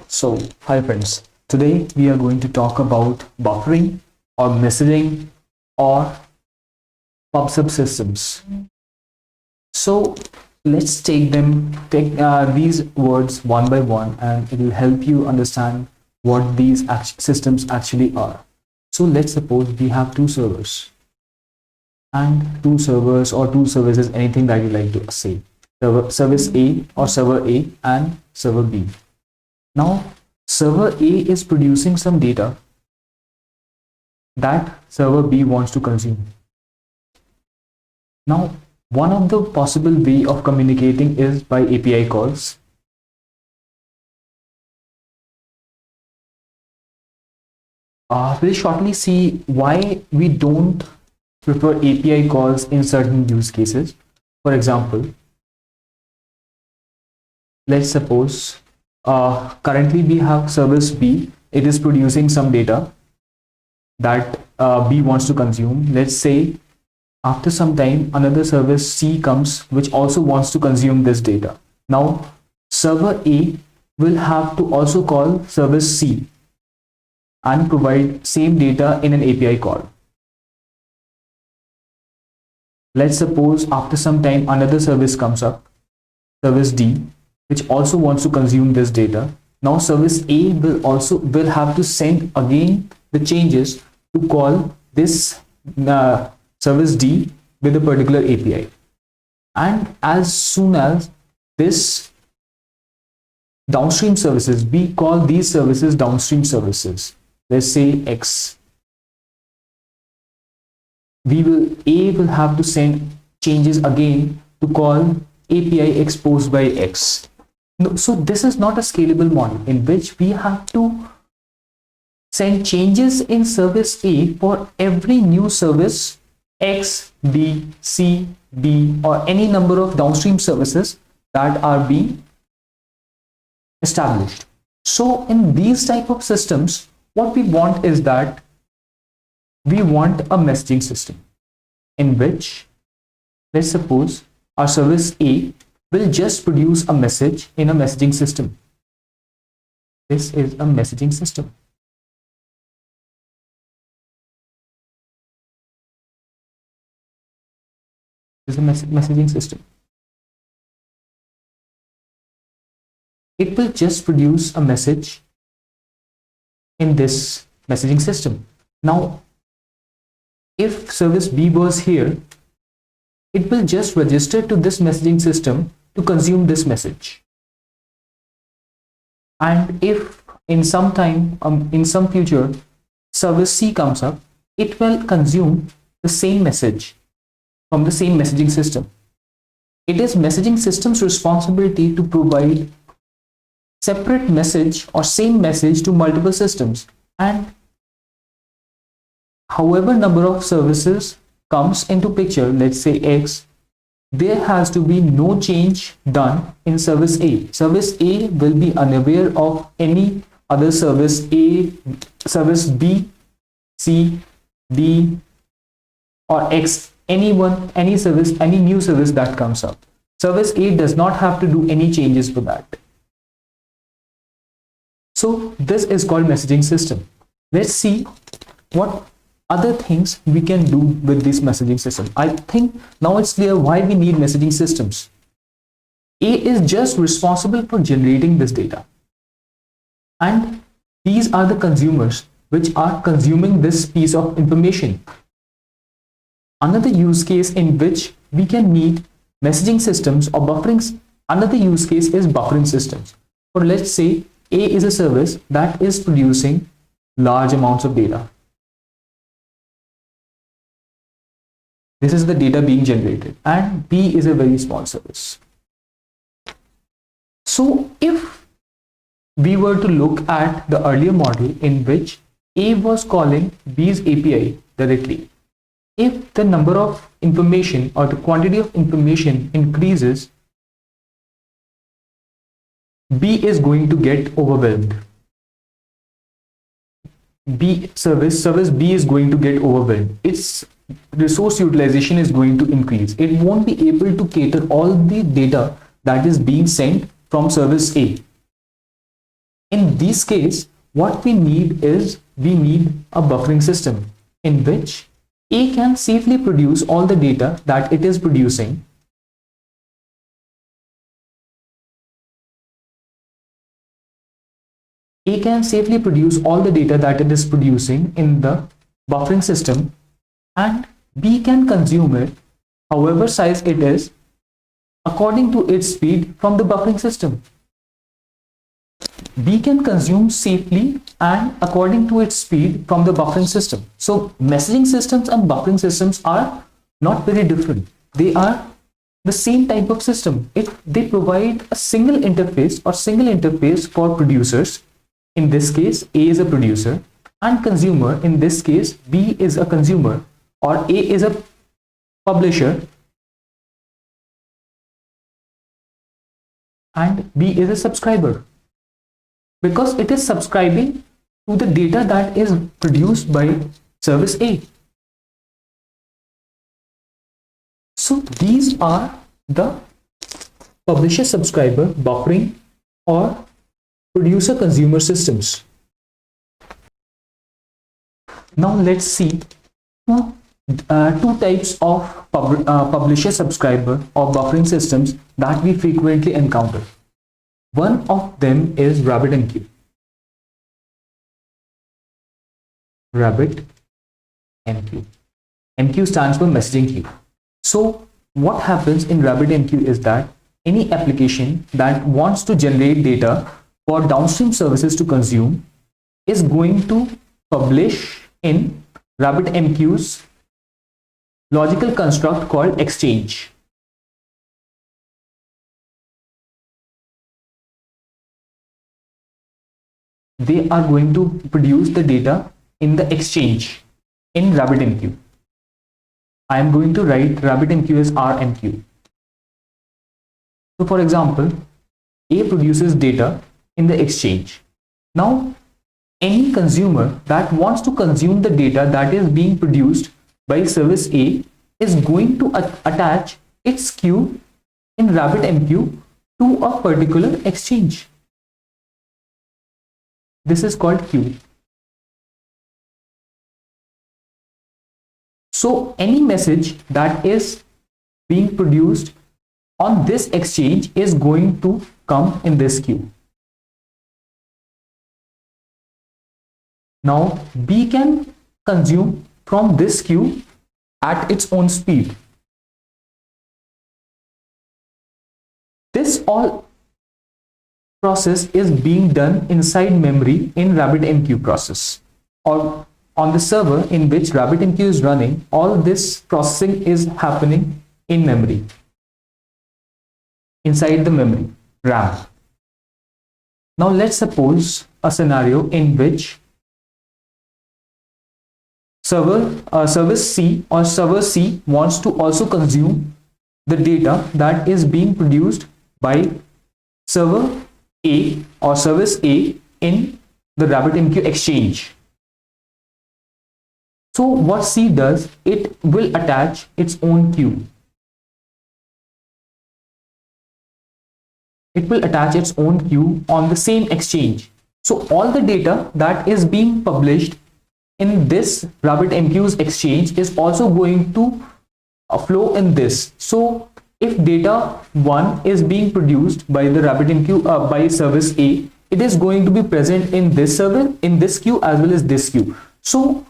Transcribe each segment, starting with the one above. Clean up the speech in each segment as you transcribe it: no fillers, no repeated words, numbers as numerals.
So, hi friends. Today we are going to talk about buffering or messaging or pub sub systems. So, let's take these words one by one, and it will help you understand what these systems actually are. So, let's suppose we have two servers and two servers or two services, anything that you like to say. Service A or server A and server B. Now, server A is producing some data that server B wants to consume. Now, one of the possible way of communicating is by API calls. We'll shortly see why we don't prefer API calls in certain use cases. For example, let's suppose currently we have service B. It is producing some data that B wants to consume. Let's say after some time another service C comes which also wants to consume this data. Now server A will have to also call service C and provide same data in an API call. Let's suppose after some time another service comes up, service D, which also wants to consume this data. Now service A will have to send again the changes to call this service D with a particular API. And as soon as this downstream services, we call these services downstream services. Let's say X. A will have to send changes again to call API exposed by X. So this is not a scalable model in which we have to send changes in service A for every new service X, B, C, D, or any number of downstream services that are being established. So in these type of systems, what we want is that we want a messaging system in which, let's suppose, our service A will just produce a message in a messaging system. This is a messaging system. This is a messaging system. It will just produce a message in this messaging system. Now, if service B was here, it will just register to this messaging system to consume this message. And if in some time, in some future, service C comes up, it will consume the same message from the same messaging system. It is messaging system's responsibility to provide separate message or same message to multiple systems, and however number of services comes into picture, let's say X, there has to be no change done in service A. Service A will be unaware of any other service A, service B, C, D, or X, any service, any new service that comes up. Service A does not have to do any changes for that. So this is called messaging system. Let's see what other things we can do with this messaging system. I think now it's clear why we need messaging systems. A is just responsible for generating this data, and these are the consumers which are consuming this piece of information. Another use case in which we can need messaging systems or buffering, another use case is buffering systems. Or let's say A is a service that is producing large amounts of data. This is the data being generated, and B is a very small service. So if we were to look at the earlier model in which A was calling B's API directly, if the number of information or the quantity of information increases, B is going to get overwhelmed. Service B is going to get overwhelmed. Its resource utilization is going to increase. It won't be able to cater all the data that is being sent from service A. In this case, what we need is we need a buffering system in which A can safely produce all the data that it is producing. A can safely produce all the data that it is producing in the buffering system, and B can consume it, however size it is, according to its speed from the buffering system. B can consume safely and according to its speed from the buffering system. So messaging systems and buffering systems are not very different. They are the same type of system. They provide a single interface for producers. In this case, A is a producer, and consumer, in this case, B is a consumer, or A is a publisher and B is a subscriber, because it is subscribing to the data that is produced by service A. So these are the publisher subscriber, buffering, or producer consumer systems. Now let's see two types of publisher subscriber or buffering systems that we frequently encounter. One of them is RabbitMQ. RabbitMQ. MQ stands for messaging queue. So what happens in RabbitMQ is that any application that wants to generate data for downstream services to consume is going to publish in RabbitMQ's logical construct called exchange. They are going to produce the data in the exchange in RabbitMQ. I am going to write RabbitMQ as RMQ. So for example, A produces data in the exchange. Now, any consumer that wants to consume the data that is being produced by service A is going to attach its queue in RabbitMQ to a particular exchange. This is called queue. So any message that is being produced on this exchange is going to come in this queue. Now B can consume from this queue at its own speed. This all process is being done inside memory in RabbitMQ process, or on the server in which RabbitMQ is running. All this processing is happening in memory, inside the memory RAM. Now let's suppose a scenario in which service C or server C wants to also consume the data that is being produced by server A or service A in the RabbitMQ exchange. So what C does, it will attach its own queue. It will attach its own queue on the same exchange. So all the data that is being published in this RabbitMQ's exchange is also going to flow in this. So if data 1 is being produced by the RabbitMQ by service A, it is going to be present in this server, in this queue, as well as this queue. So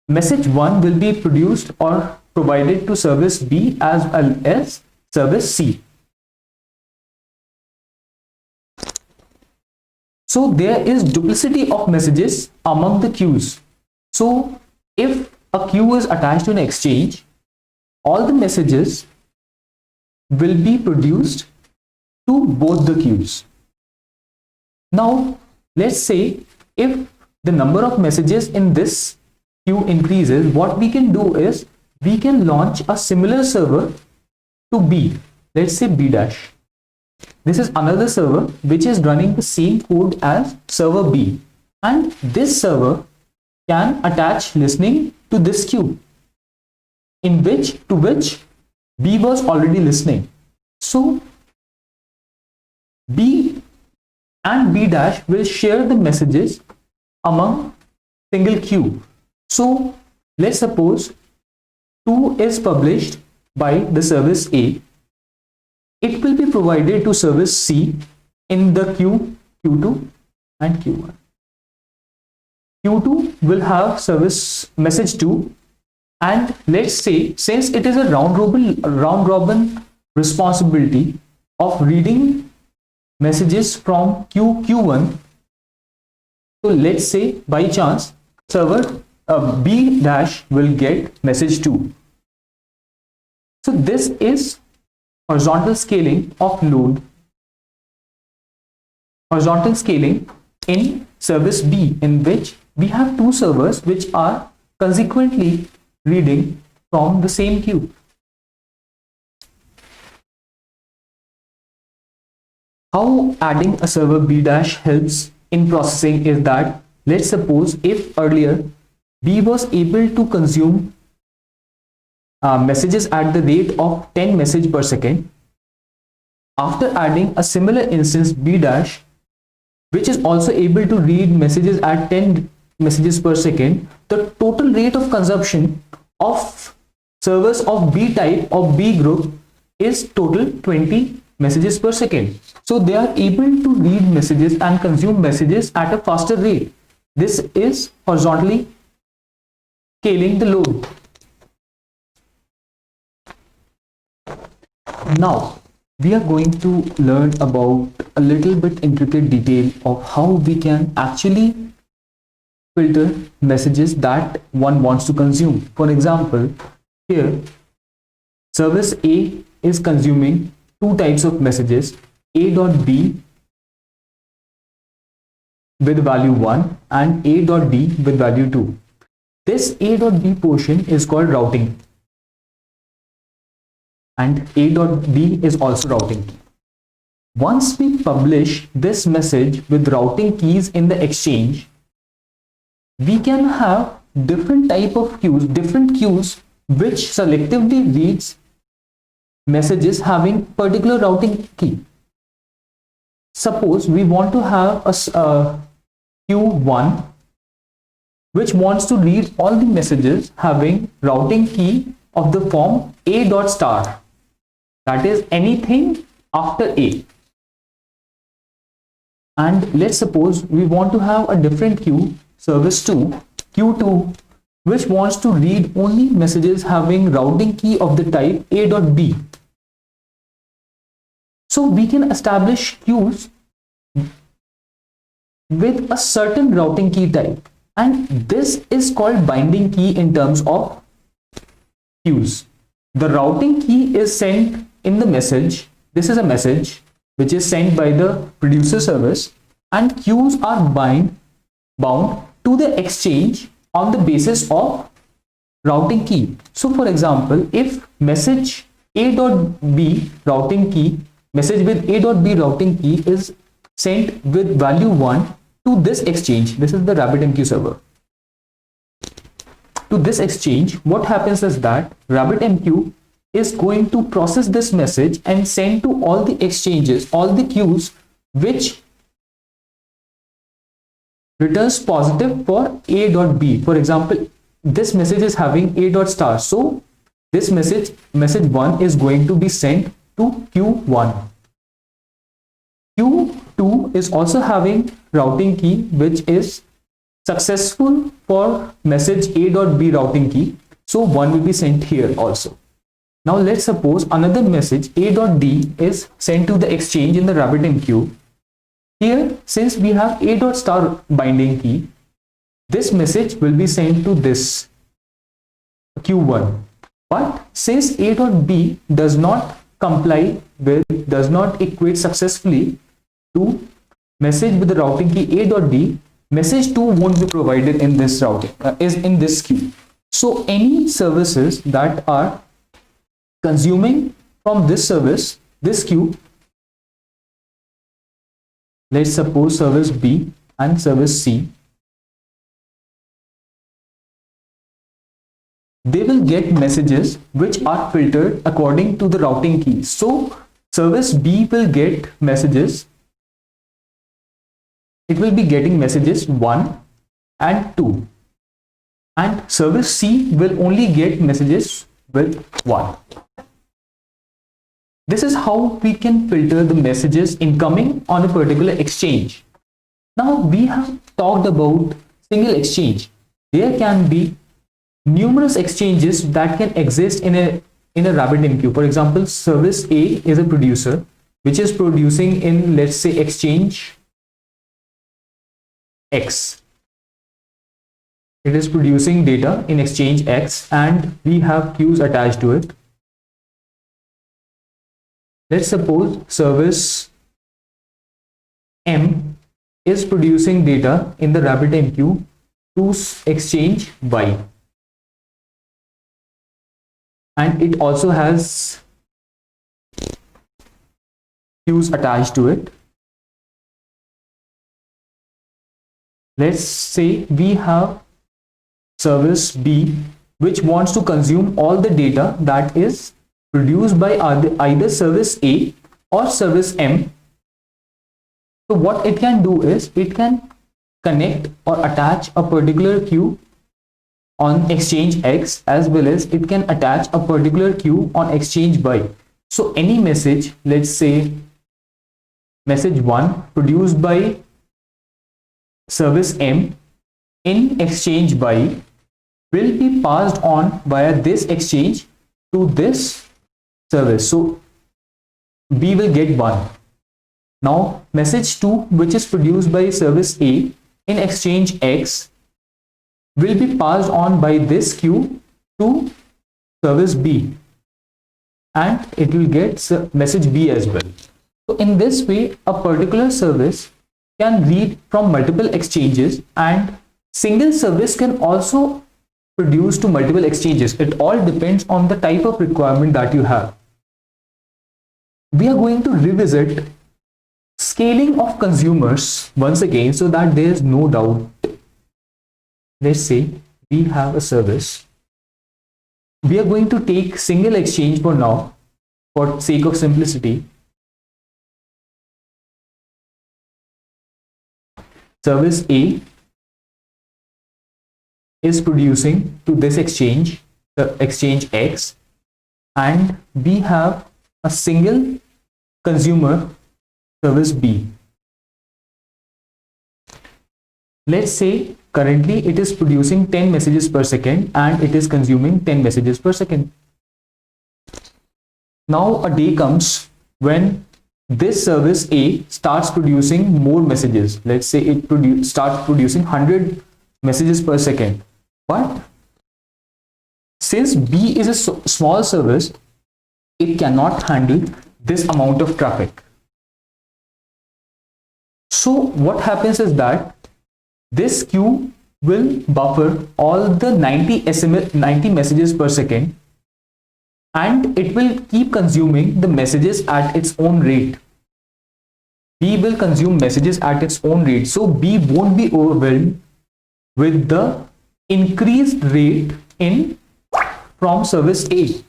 message 1 will be produced or provided to service B as well as service C. So there is duplicity of messages among the queues. So if a queue is attached to an exchange, all the messages will be produced to both the queues. Now let's say if the number of messages in this queue increases, what we can do is we can launch a similar server to B. Let's say B dash. This is another server which is running the same code as server B, and this server can attach listening to this queue in which B was already listening. So B and B dash will share the messages among single queue. So let's suppose 2 is published by the service A. It will be provided to service C in the queue Q2 and Q1. Q2 will have service message 2, and let's say since it is a round robin responsibility of reading messages from Q1, so let's say by chance server B dash will get message 2. So this is horizontal scaling of load, horizontal scaling in service B, in which we have two servers which are consequently reading from the same queue. How adding a server B dash helps in processing is that, let's suppose if earlier B was able to consume messages at the rate of 10 messages per second, after adding a similar instance B dash, which is also able to read messages at 10 messages per second, the total rate of consumption of servers of B type of B group is total 20 messages per second. So they are able to read messages and consume messages at a faster rate. This is horizontally scaling the load. Now we are going to learn about a little bit intricate detail of how we can actually filter messages that one wants to consume. For example, here service A is consuming two types of messages, A.B with value 1 and A.D with value 2. This A.B portion is called routing, and A.D is also routing key. Once we publish this message with routing keys in the exchange, we can have different type of queues, different queues which selectively reads messages having particular routing key. Suppose we want to have a queue1 which wants to read all the messages having routing key of the form A dot star, that is anything after A. And let's suppose we want to have a different queue, service 2, Q2, which wants to read only messages having routing key of the type A.B. So we can establish queues with a certain routing key type, and this is called binding key in terms of queues. The routing key is sent in the message. This is a message which is sent by the producer service, and queues are bound to the exchange on the basis of routing key. So for example, if message A.B routing key, message with A.B routing key is sent with value 1 to this exchange, this is the RabbitMQ server. To this exchange, what happens is that RabbitMQ is going to process this message and send to all the exchanges, all the queues which returns positive for A.B. For example, this message is having A star, so this message 1 is going to be sent to Q1. Q2 is also having routing key which is successful for message A.B routing key, so 1 will be sent here also. Now let's suppose another message A.D is sent to the exchange in the RabbitMQ. Here, since we have A star binding key, this message will be sent to this Q1. But since A.B does not comply with, does not equate successfully to message with the routing key A.D, message 2 won't be provided in this routing, is in this queue. So any services that are consuming from this service, this queue, let's suppose service B and service C, they will get messages which are filtered according to the routing key. So service B will get messages it will be getting messages 1 and 2, and service C will only get messages with 1. This is how we can filter the messages incoming on a particular exchange. Now we have talked about single exchange. There can be numerous exchanges that can exist in a RabbitMQ. For example, service A is a producer which is producing in, let's say, exchange X. It is producing data in exchange X and we have queues attached to it. Let's suppose service M is producing data in the RabbitMQ to exchange Y, and it also has queues attached to it. Let's say we have service B which wants to consume all the data that is produced by either service A or service M. So what it can do is it can connect or attach a particular queue on exchange X, as well as it can attach a particular queue on exchange Y. So any message, let's say message 1 produced by service M in exchange Y will be passed on via this exchange to this service. So B will get 1. Now message 2 which is produced by service A in exchange X will be passed on by this queue to service B, and it will get message B as well. So in this way, a particular service can read from multiple exchanges, and single service can also produce to multiple exchanges. It all depends on the type of requirement that you have. We are going to revisit scaling of consumers once again so that there is no doubt. Let's say we have a service. We are going to take single exchange for now for sake of simplicity. Service A is producing to this exchange, the exchange X, and we have a single consumer, service B. Let's say currently it is producing 10 messages per second and it is consuming 10 messages per second. Now a day comes when this service A starts producing more messages. Let's say it starts producing 100 messages per second. But since B is a small service, it cannot handle this amount of traffic. So what happens is that this queue will buffer all the 90 messages per second, and it will keep consuming the messages at its own rate. B will consume messages at its own rate, so B won't be overwhelmed with the increased rate in from service A.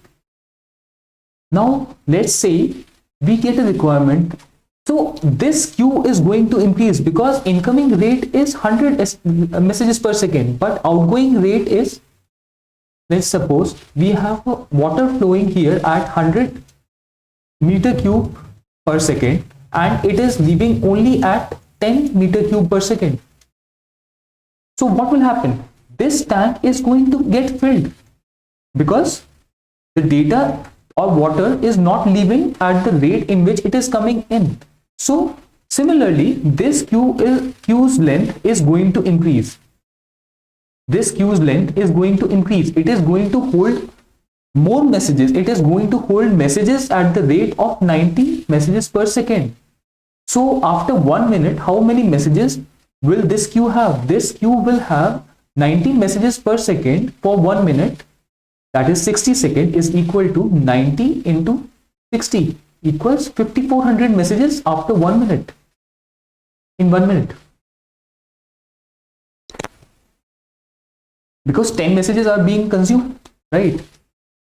Now let's say we get a requirement, so this queue is going to increase because incoming rate is 100 messages per second, but outgoing rate is, let's suppose we have water flowing here at 100 meter cube per second and it is leaving only at 10 meter cube per second. So what will happen? This tank is going to get filled because the data or water is not leaving at the rate in which it is coming in. So similarly, this queue's length is going to increase. This queue's length is going to increase. It is going to hold more messages. It is going to hold messages at the rate of 90 messages per second. So after 1 minute, how many messages will this queue have? This queue will have 90 messages per second for 1 minute. That is 60 seconds is equal to 90 into 60 equals 5400 messages after 1 minute. In 1 minute. Because 10 messages are being consumed, right?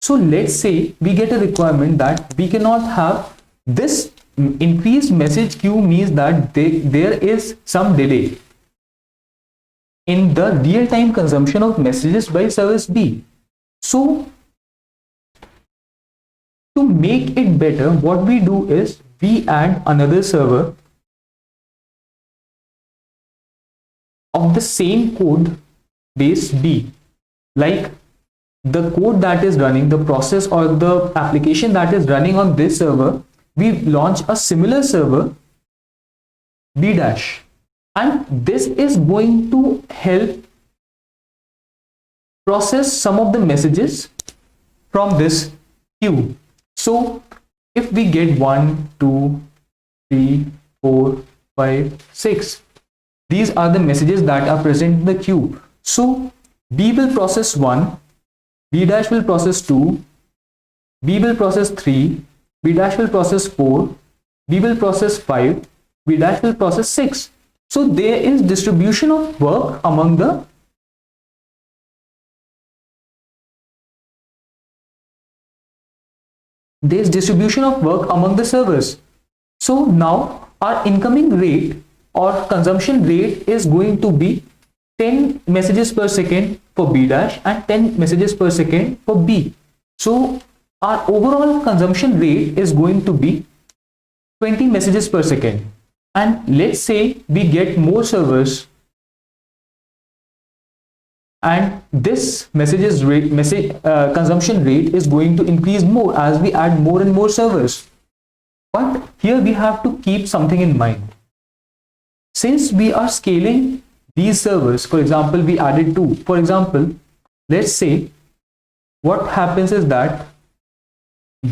So let's say we get a requirement that we cannot have this increased message queue means that there is some delay in the real-time consumption of messages by service B. So to make it better, what we do is we add another server of the same code base B. Like the code that is running, the process or the application that is running on this server, we launch a similar server B dash, and this is going to help process some of the messages from this queue. So if we get 1, 2, 3, 4, 5, 6, these are the messages that are present in the queue. So B will process 1, B dash will process 2, B will process 3, B dash will process 4, B will process 5, B dash will process 6. So there is distribution of work among the servers. So now our incoming rate or consumption rate is going to be 10 messages per second for B dash and 10 messages per second for B. So our overall consumption rate is going to be 20 messages per second. And let's say we get more servers, and this consumption rate is going to increase more as we add more and more servers. But here we have to keep something in mind. Since we are scaling these servers, for example, we added 2. For example, let's say what happens is that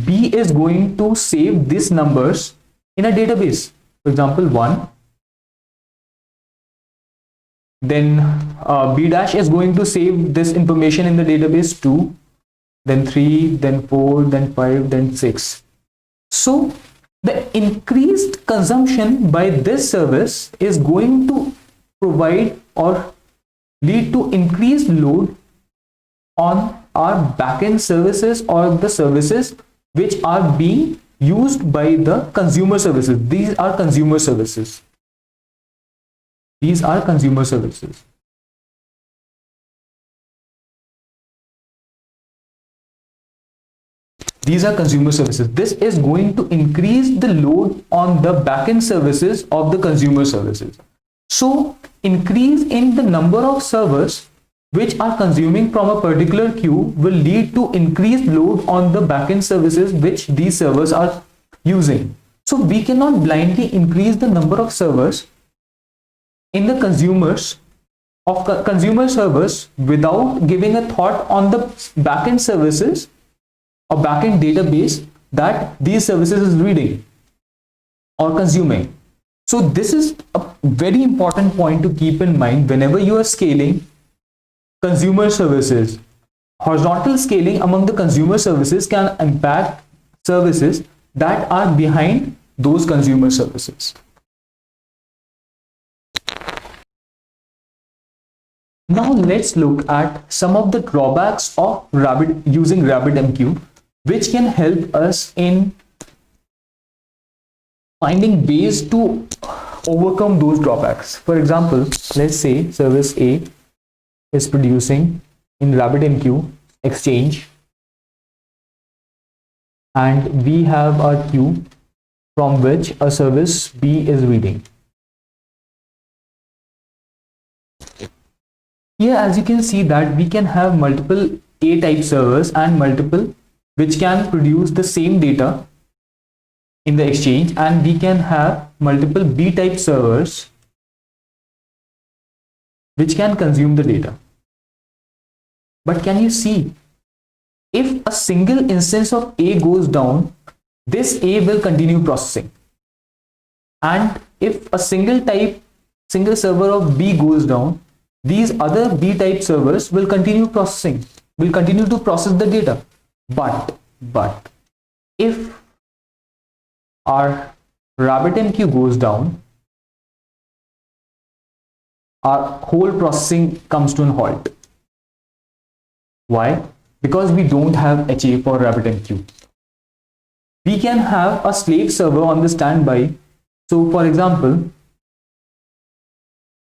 B is going to save these numbers in a database. For example, 1. Then B dash is going to save this information in the database 2, then 3, then 4, then 5, then 6. So the increased consumption by this service is going to provide or lead to increased load on our backend services or the services which are being used by the consumer services. These are consumer services. These are consumer services. These are consumer services. This is going to increase the load on the backend services of the consumer services. So increase in the number of servers which are consuming from a particular queue will lead to increased load on the backend services which these servers are using. So we cannot blindly increase the number of servers in the consumer servers without giving a thought on the backend services or backend database that these services is reading or consuming. So this is a very important point to keep in mind whenever you are scaling consumer services. Horizontal scaling among the consumer services can impact services that are behind those consumer services. Now let's look at some of the drawbacks of using RabbitMQ, which can help us in finding ways to overcome those drawbacks. For example, let's say service A is producing in RabbitMQ exchange, and we have our queue from which a service B is reading. Here, as you can see, that we can have multiple A type servers and multiple which can produce the same data in the exchange, and we can have multiple B type servers which can consume the data. But can you see, if a single instance of A goes down, this A will continue processing, and if a single server of B goes down, these other B type servers will continue processing, will continue to process the data. But if our RabbitMQ goes down, our whole processing comes to a halt. Why? Because we don't have HA for RabbitMQ. we can have a slave server on the standby. So for example,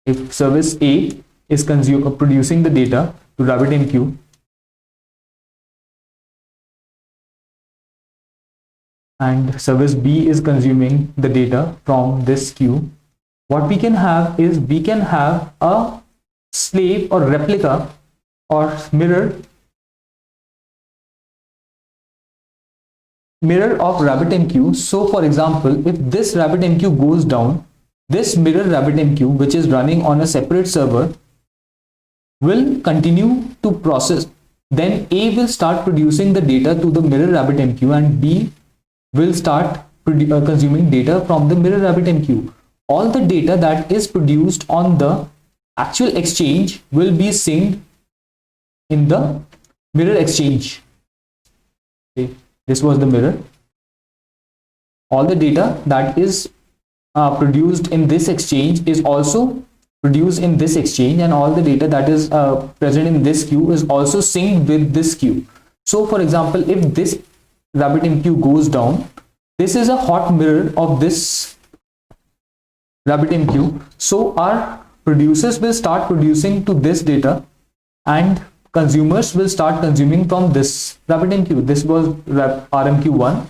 if service A is producing the data to RabbitMQ, and service B is consuming the data from this queue, what we can have is we can have a slave or replica or mirror of RabbitMQ. So for example, if this RabbitMQ goes down, this mirror RabbitMQ, which is running on a separate server, will continue to process. Then A will start producing the data to the mirror RabbitMQ, and B will start consuming data from the mirror RabbitMQ. All the data that is produced on the actual exchange will be synced in the mirror exchange. Okay. This was the mirror. All the data that is produced in this exchange is also produced in this exchange, and all the data that is present in this queue is also synced with this queue. So for example, if this RabbitMQ goes down, this is a hot mirror of this RabbitMQ. So our producers will start producing to this data, and consumers will start consuming from this RabbitMQ. This was RMQ1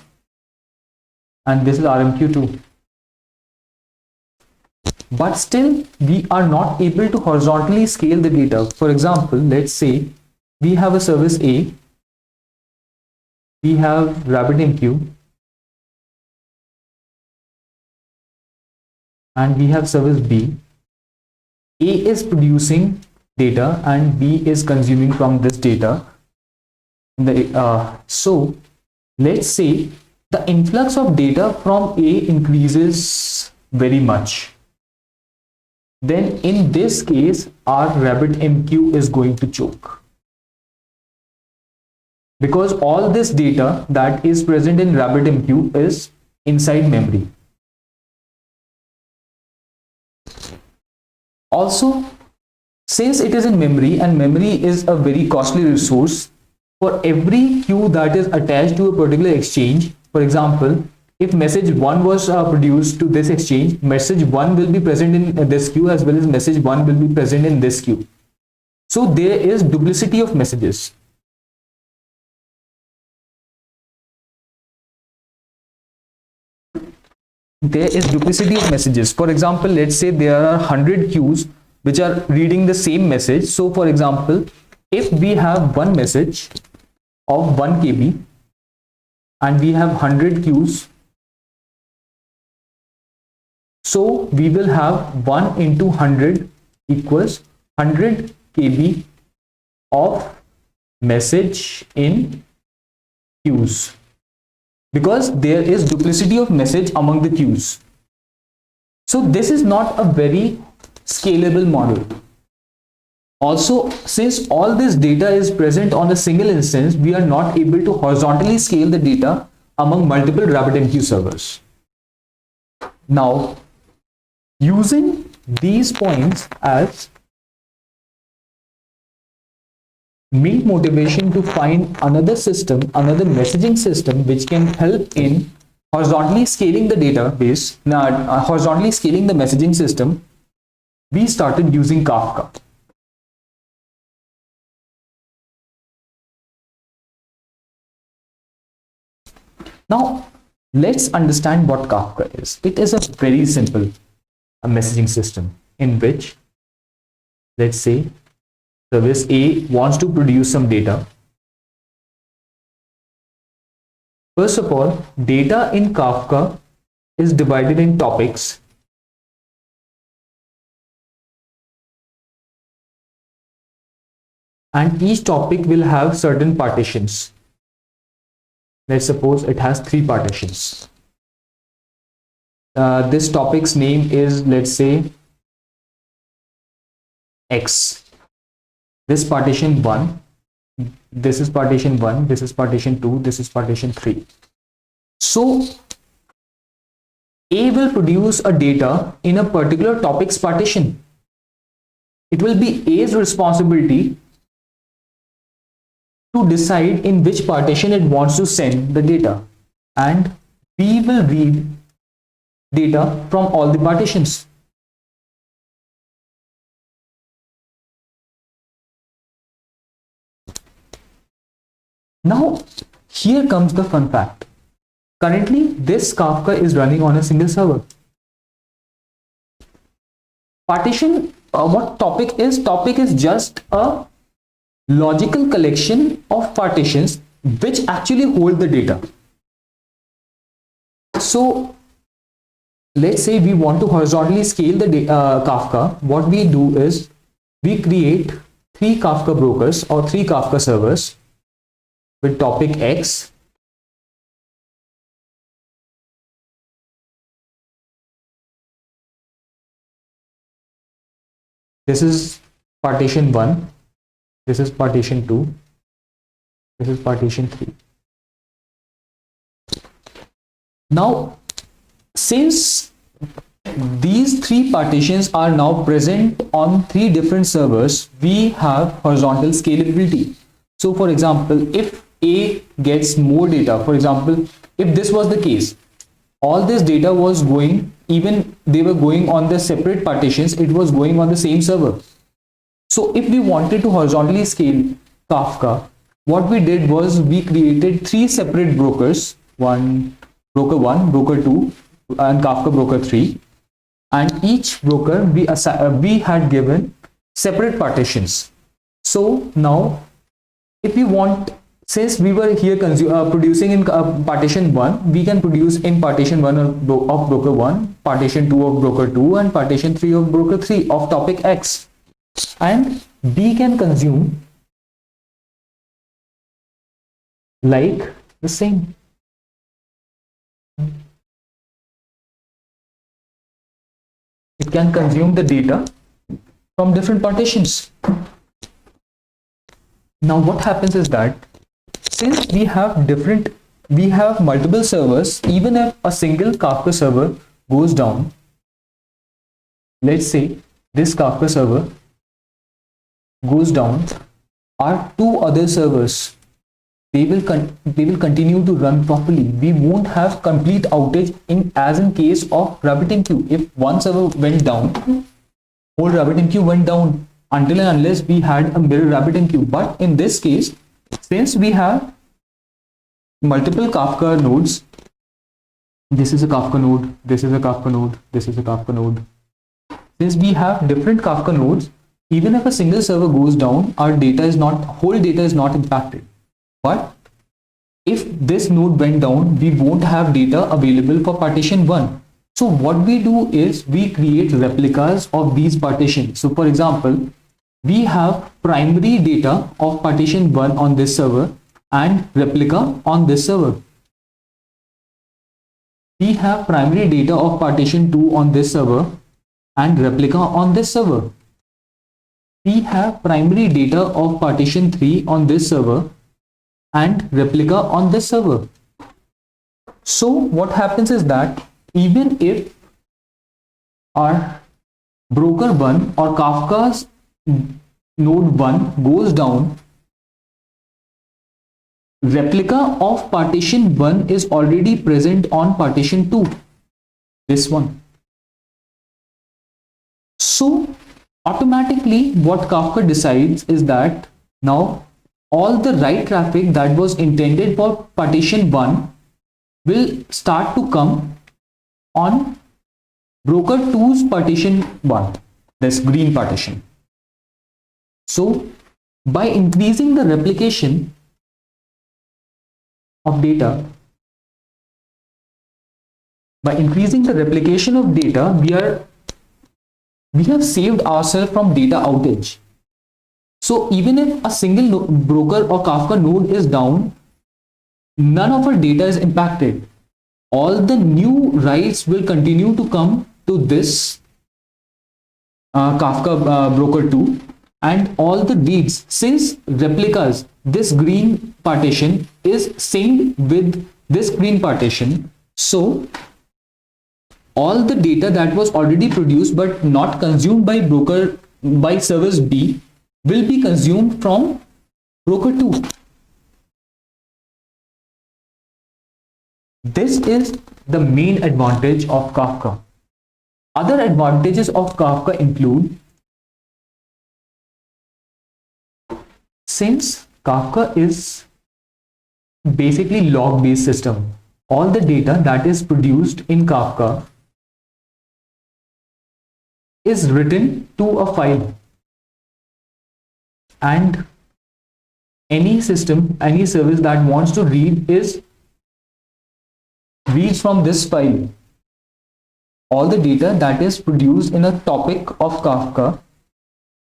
and this is RMQ2. But still we are not able to horizontally scale the data. For example, let's say we have a service A, we have RabbitMQ, and we have service B. A is producing data and B is consuming from this data. So let's say the influx of data from A increases very much. Then in this case, our RabbitMQ is going to choke, because all this data that is present in RabbitMQ is inside memory. Also, since it is in memory, and memory is a very costly resource, for every queue that is attached to a particular exchange, for example, if message 1 was produced to this exchange, message 1 will be present in this queue, as well as message 1 will be present in this queue. So there is duplicity of messages. There is duplicity of messages. For example, let's say there are 100 queues which are reading the same message. So for example, if we have one message of 1 KB and we have 100 queues, so we will have 1 into 100 equals 100 KB of message in queues, because there is duplicity of message among the queues. So this is not a very scalable model. Also, since all this data is present on a single instance, we are not able to horizontally scale the data among multiple RabbitMQ servers. Now, using these points as main motivation to find another system, another messaging system which can help in horizontally scaling the database, horizontally scaling the messaging system, we started using Kafka. Now, let's understand what Kafka is. It is a very simple messaging system in which, let's say, service A wants to produce some data. First of all, data in Kafka is divided in topics. And each topic will have certain partitions. Let's suppose it has 3 partitions. This topic's name is, let's say, X. This partition 1, this is partition 1, this is partition 2, this is partition 3. So A will produce a data in a particular topic's partition. It will be A's responsibility to decide in which partition it wants to send the data, and we will read data from all the partitions. Now, here comes the fun fact. Currently, this Kafka is running on a single server. Partition, what topic is? Topic is just a logical collection of partitions which actually hold the data. So, let's say we want to horizontally scale the Kafka. What we do is we create 3 Kafka brokers or 3 Kafka servers with topic X. This is partition 1, this is partition 2, this is partition 3. Now, since these 3 partitions are now present on 3 different servers, we have horizontal scalability. So for example, if A gets more data, for example, if this was the case, all this data was going, even they were going on the separate partitions, it was going on the same server. So if we wanted to horizontally scale Kafka, what we did was we created 3 separate brokers, broker 1, broker 2 and Kafka broker 3, and each broker we had given separate partitions. So now if we want, since we were here producing in partition 1, we can produce in partition 1 of broker 1, partition 2 of broker 2 and partition 3 of broker 3 of topic X, and we can consume like the same. It can consume the data from different partitions. Now what happens is that since we have multiple servers, even if a single Kafka server goes down, let's say this Kafka server goes down, our 2 other servers, they will continue to run properly. We won't have complete outage as in case of RabbitMQ. If one server went down, whole RabbitMQ went down until and unless we had a mirror RabbitMQ. But in this case, since we have multiple Kafka nodes, this is a Kafka node, this is a Kafka node, this is a Kafka node. Since we have different Kafka nodes, even if a single server goes down, our whole data is not impacted. But if this node went down, we won't have data available for partition 1. So what we do is we create replicas of these partitions. So for example, we have primary data of partition 1 on this server and replica on this server. We have primary data of partition 2 on this server and replica on this server. We have primary data of partition 3 on this server and replica on this server. So what happens is that even if our broker 1 or Kafka's node 1 goes down, replica of partition 1 is already present on partition 2, this one. So automatically what Kafka decides is that now all the write traffic that was intended for partition 1 will start to come on broker 2's partition 1, this green partition. So by increasing the replication of data, we have saved ourselves from data outage. So even if a single broker or Kafka node is down, none of our data is impacted. All the new writes will continue to come to this Kafka broker 2, and all the reads, since replicas, this green partition is synced with this green partition, so all the data that was already produced but not consumed by service B will be consumed from broker 2. This is the main advantage of Kafka. Other advantages of Kafka include, since Kafka is basically log based system, all the data that is produced in Kafka is written to a file, and any system, any service that wants to reads from this file. All the data that is produced in a topic of Kafka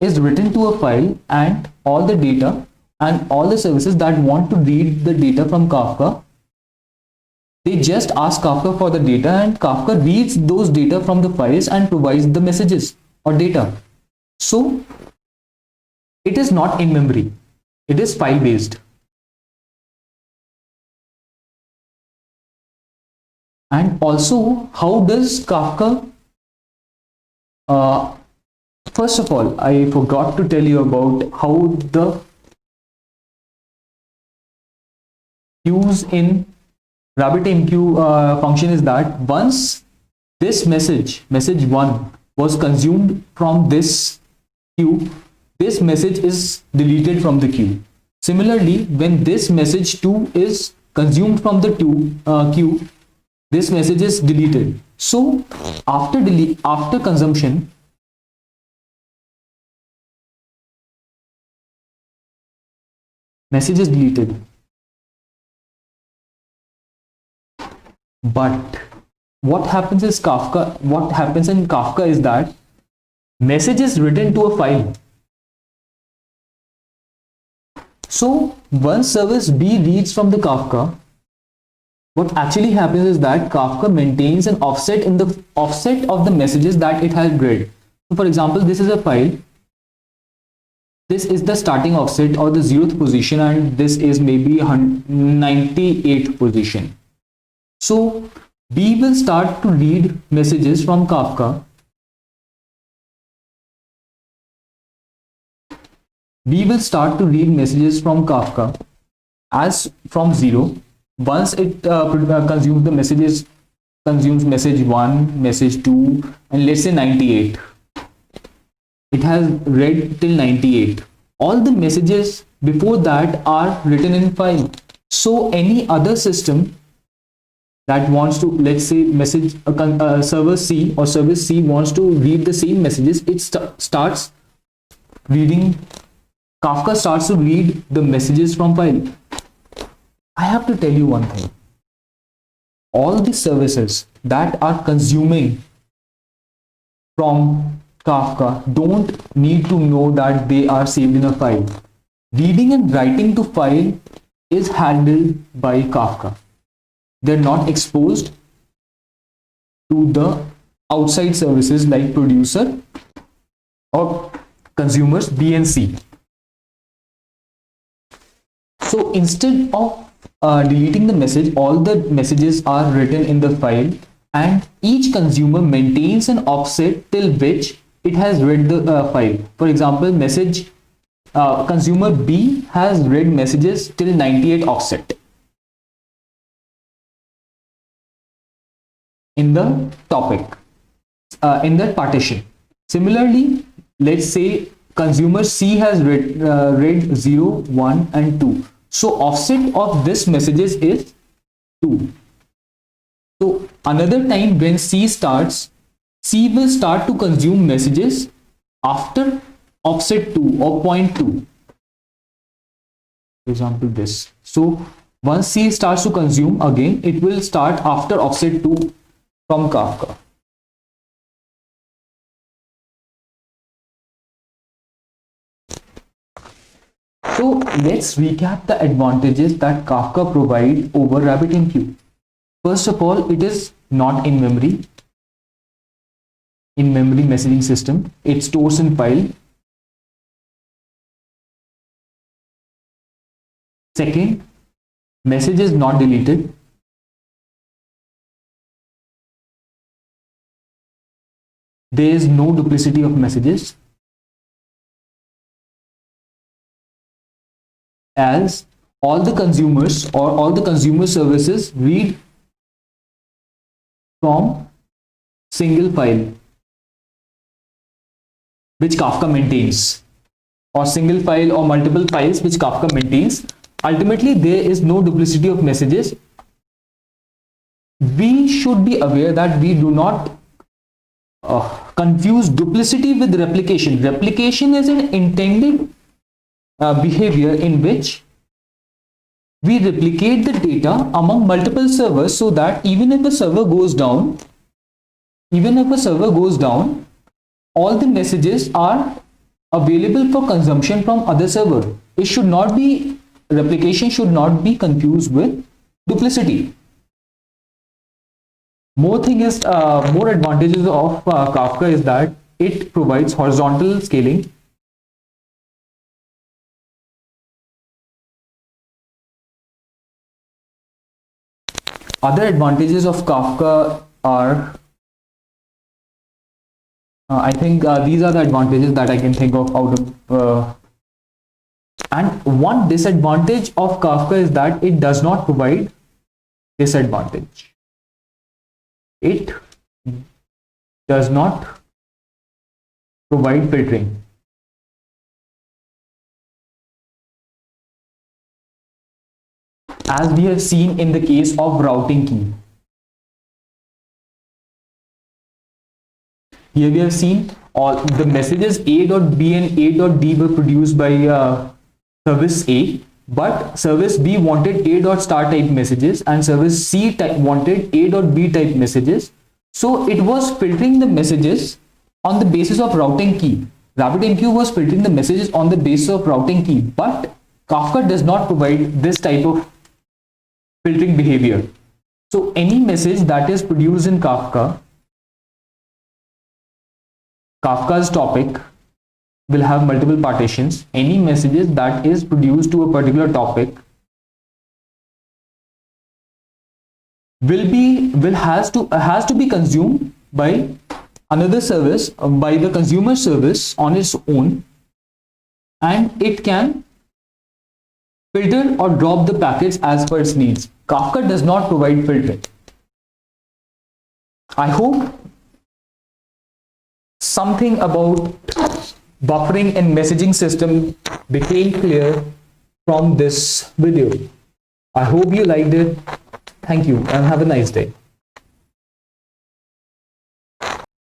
is written to a file, and all the data and all the services that want to read the data from Kafka, they just ask Kafka for the data, and Kafka reads those data from the files and provides the messages or data. So it is not in memory, it is file based. And also, how does Kafka, first of all, I forgot to tell you about how the queues in RabbitMQ function is that once this message 1 was consumed from this queue, this message is deleted from the queue. Similarly, when this message 2 is consumed from the queue, this message is deleted. So after consumption, message is deleted. But what happens in Kafka is that message is written to a file. So once service B reads from the Kafka, what actually happens is that Kafka maintains an offset in the offset of the messages that it has read. So for example, this is a file. This is the starting offset or the 0th position, and this is maybe 98th position. So B will start to read messages from Kafka. B will start to read messages from Kafka as from 0. Once it consumes the messages, consumes message 1, message 2, and let's say 98. It has read till 98. All the messages before that are written in file. So any other system that wants to, let's say, message server C or service C wants to read the same messages, it starts reading. Kafka starts to read the messages from file. I have to tell you one thing. All the services that are consuming from Kafka don't need to know that they are saved in a file. Reading and writing to file is handled by Kafka. They're not exposed to the outside services like producer or consumers B and C. So instead of deleting the message, all the messages are written in the file, and each consumer maintains an offset till which it has read the file. For example, consumer B has read messages till 98 offset in the topic, in the partition. Similarly, let's say consumer C has read 0, 1, and 2. So offset of this messages is 2. So another time when C starts, C will start to consume messages after offset 2 or 0.2. For example, this. So once C starts to consume again, it will start after offset 2 from Kafka. So let's recap the advantages that Kafka provides over RabbitMQ. First of all, it is not in memory messaging system. It stores in file. Second, message is not deleted. There is no duplicity of messages, as all the consumers or all the consumer services read from single file which Kafka maintains, or single file or multiple files which Kafka maintains. Ultimately, there is no duplicity of messages. We should be aware that we do not confuse duplicity with replication. Replication is an intended behavior in which we replicate the data among multiple servers so that even if a server goes down, all the messages are available for consumption from other server. It should not be, replication should not be confused with duplicity. More advantages of Kafka is that it provides horizontal scaling. Other advantages of Kafka are, I think these are the advantages that I can think of out of. And one disadvantage of Kafka is that it does not provide disadvantage. It does not provide filtering. As we have seen in the case of routing key. Here we have seen all the messages A.B and A.D were produced by service A, but service B wanted A.star type messages and service C wanted A.B type messages. So it was filtering the messages on the basis of routing key. RabbitMQ was filtering the messages on the basis of routing key, but Kafka does not provide this type of filtering behavior. So any message that is produced in Kafka's topic will have multiple partitions. Any messages that is produced to a particular topic has to be consumed by another service, by the consumer service on its own, and it can filter or drop the packets as per its needs. Kafka does not provide filtering. I hope something about buffering and messaging system became clear from this video. I hope you liked it. Thank you and have a nice day.